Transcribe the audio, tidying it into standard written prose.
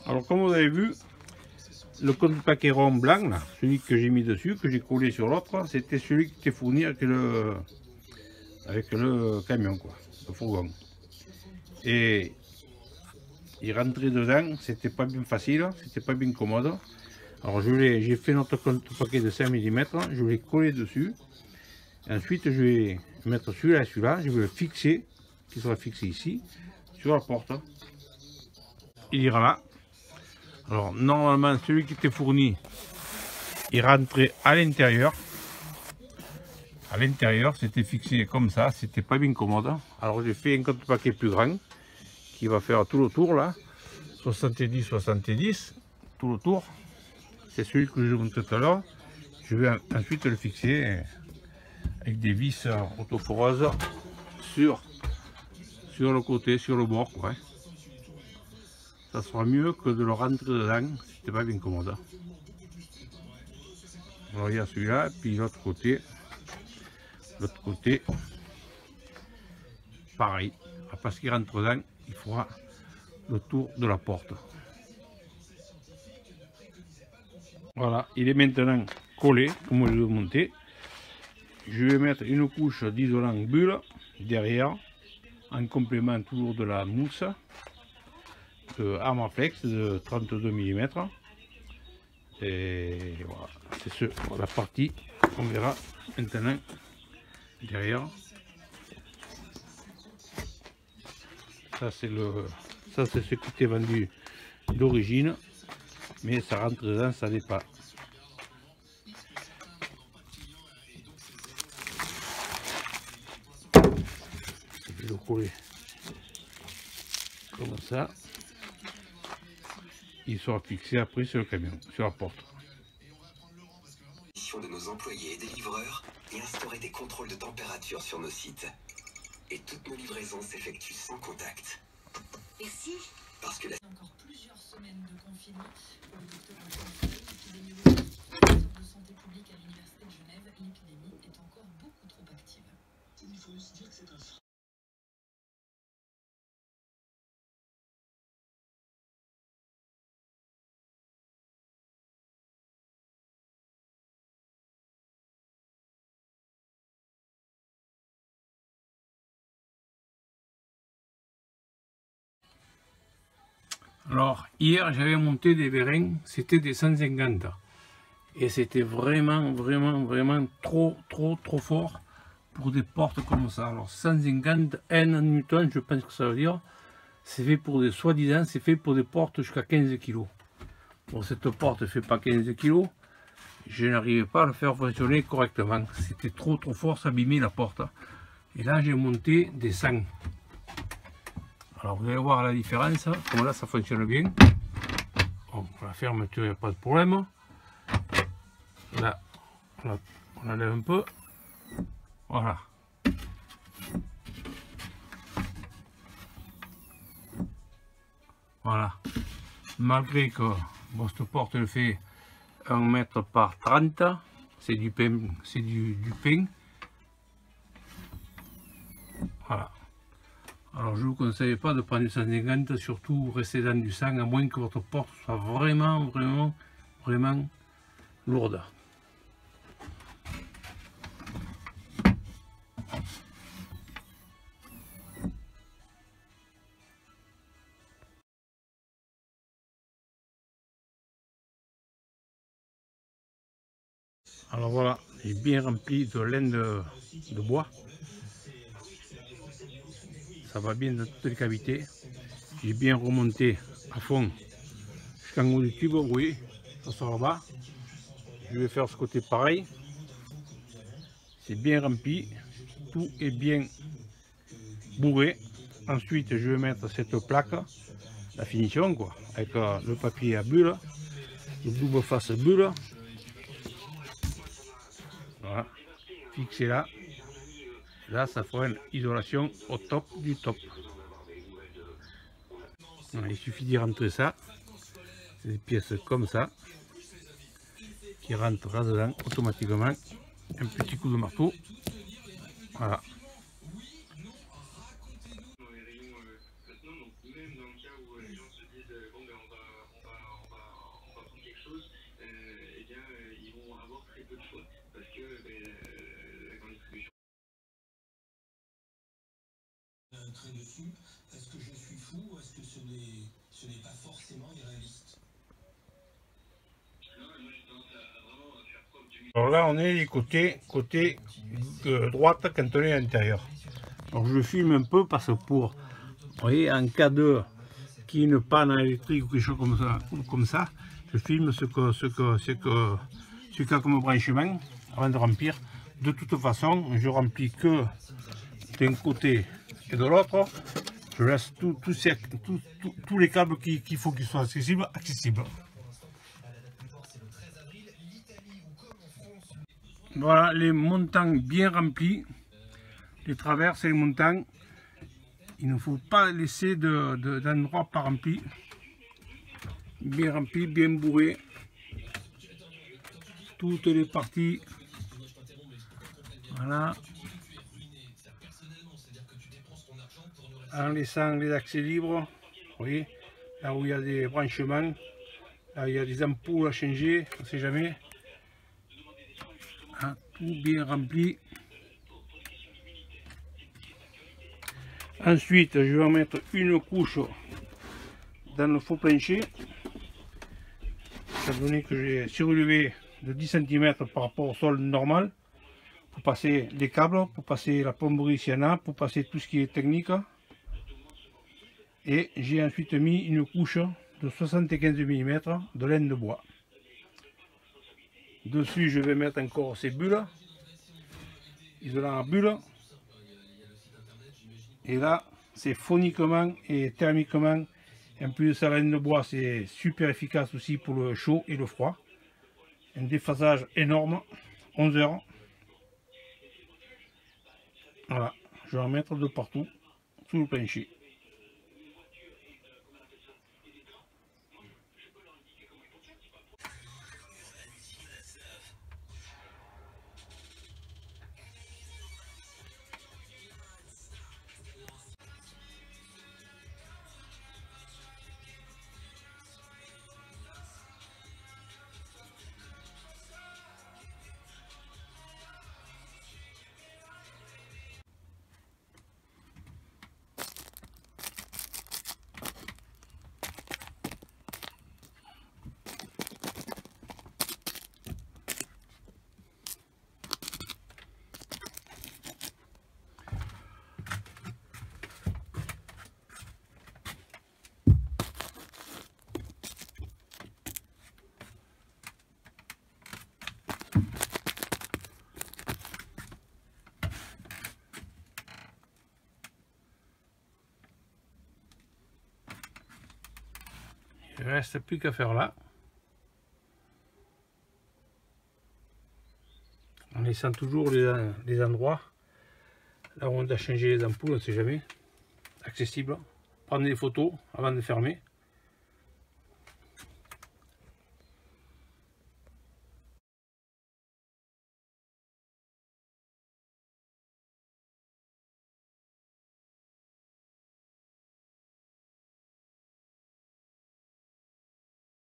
Alors comme vous avez vu, le contrepaquet rond blanc, là, celui que j'ai mis dessus, que j'ai collé sur l'autre, c'était celui qui était fourni avec le camion, quoi, le fourgon. Et il rentrait dedans, c'était pas bien facile, c'était pas bien commode. Alors j'ai fait notre contrepaquet de 5 mm, je l'ai collé dessus. Et ensuite je vais mettre celui-là et celui-là, je vais le fixer, qui sera fixé ici, sur la porte. Il ira là. Alors normalement celui qui était fourni, il rentrait à l'intérieur. À l'intérieur, c'était fixé comme ça, c'était pas bien commode. Alors j'ai fait un contrepaquet plus grand qui va faire tout le tour là, 70-70, tout le tour. C'est celui que je vous montre tout à l'heure. Je vais ensuite le fixer avec des vis autoforeuses sur le côté, sur le bord, quoi. Ça sera mieux que de le rentrer dedans, c'était pas bien commode. Alors il y a celui-là, puis l'autre côté, pareil. Parce qu'il rentre dedans, il fera le tour de la porte. Voilà, il est maintenant collé, comme je l'ai monté. Je vais mettre une couche d'isolant bulle derrière, en complément toujours de la mousse de Armaflex de 32 mm. Et voilà, c'est la partie qu'on verra maintenant derrière. Ça c'est ce qui était vendu d'origine, mais ça rentre dedans, ça n'est pas. Je vais le coller comme ça. Il sera fixé après sur le camion, sur la porte. De nos employés et des livreurs et instaurer des contrôles de température sur nos sites. Et toutes nos livraisons s'effectuent sans contact. Merci. Parce que Encore plusieurs semaines de confinement pour le docteur Antoine Feuille, épidémiologiste, professeur de santé publique à l'Université de Genève. L'épidémie est encore beaucoup trop active. Il faut aussi dire que c'est un... Alors hier j'avais monté des vérins, c'était des 150 et c'était vraiment trop fort pour des portes comme ça. Alors 150 N newton, je pense que ça veut dire, c'est fait pour des soi-disant, c'est fait pour des portes jusqu'à 15 kg. Bon, cette porte ne fait pas 15 kg, je n'arrivais pas à le faire fonctionner correctement, c'était trop fort, ça abîmait la porte. Et là j'ai monté des 100. Alors vous allez voir la différence, comme là ça fonctionne bien. Bon, la fermeture, il n'y a pas de problème. Là, on enlève un peu. Voilà. Voilà. Malgré que bon, cette porte elle fait 1 mètre par 30, c'est du pain. C'est du pain. Voilà. Alors je ne vous conseille pas de prendre du 150, surtout rester dans du 100, à moins que votre porte soit vraiment lourde. Alors voilà, j'ai bien rempli de laine de bois. Ça va bien dans toutes les cavités. J'ai bien remonté à fond jusqu'en haut du tube, oui, ça sera là-bas. Je vais faire ce côté pareil. C'est bien rempli, tout est bien bourré. Ensuite, je vais mettre cette plaque, la finition, quoi, avec le papier à bulle, le double face bulle. Voilà, fixé là. Là, ça fera une isolation au top du top. Voilà, il suffit d'y rentrer ça. C'est des pièces comme ça qui rentrent là-dedans automatiquement. Un petit coup de marteau. Voilà. dessus. Est-ce que je suis fou ou est-ce que ce n'est pas forcément irréaliste? Alors là, on est les côté droite quand on est à l'intérieur. Alors je filme un peu parce que pour, vous voyez, en cas de qu'il y ait une panne électrique ou quelque chose comme ça, je filme ce qu'il y a comme branchement avant de remplir. De toute façon, je remplis que d'un côté et de l'autre. Je laisse tous les câbles qu'il faut qu'ils soient accessibles. Voilà les montants bien remplis, les traverses et les montants. Il ne faut pas laisser d'endroit pas rempli. Bien rempli, bien bourré. Toutes les parties. Voilà. En laissant les accès libres. Vous voyez, là où il y a des branchements, là il y a des ampoules à changer, on ne sait jamais. Ah, tout bien rempli. Ensuite, je vais en mettre une couche dans le faux plancher. Étant donné que j'ai surélevé de 10 cm par rapport au sol normal, pour passer les câbles, pour passer la plomberie s'il y en a, pour passer tout ce qui est technique. Et j'ai ensuite mis une couche de 75 mm de laine de bois. Dessus, je vais mettre encore ces bulles, isolant à bulles. Et là, c'est phoniquement et thermiquement. En plus de ça, la laine de bois, c'est super efficace aussi pour le chaud et le froid. Un déphasage énorme, 11 heures. Voilà, je vais en mettre de partout, sous le plancher. Il ne reste plus qu'à faire là. En laissant toujours les endroits là où on a changé les ampoules, on ne sait jamais, accessible. Prendre des photos avant de fermer.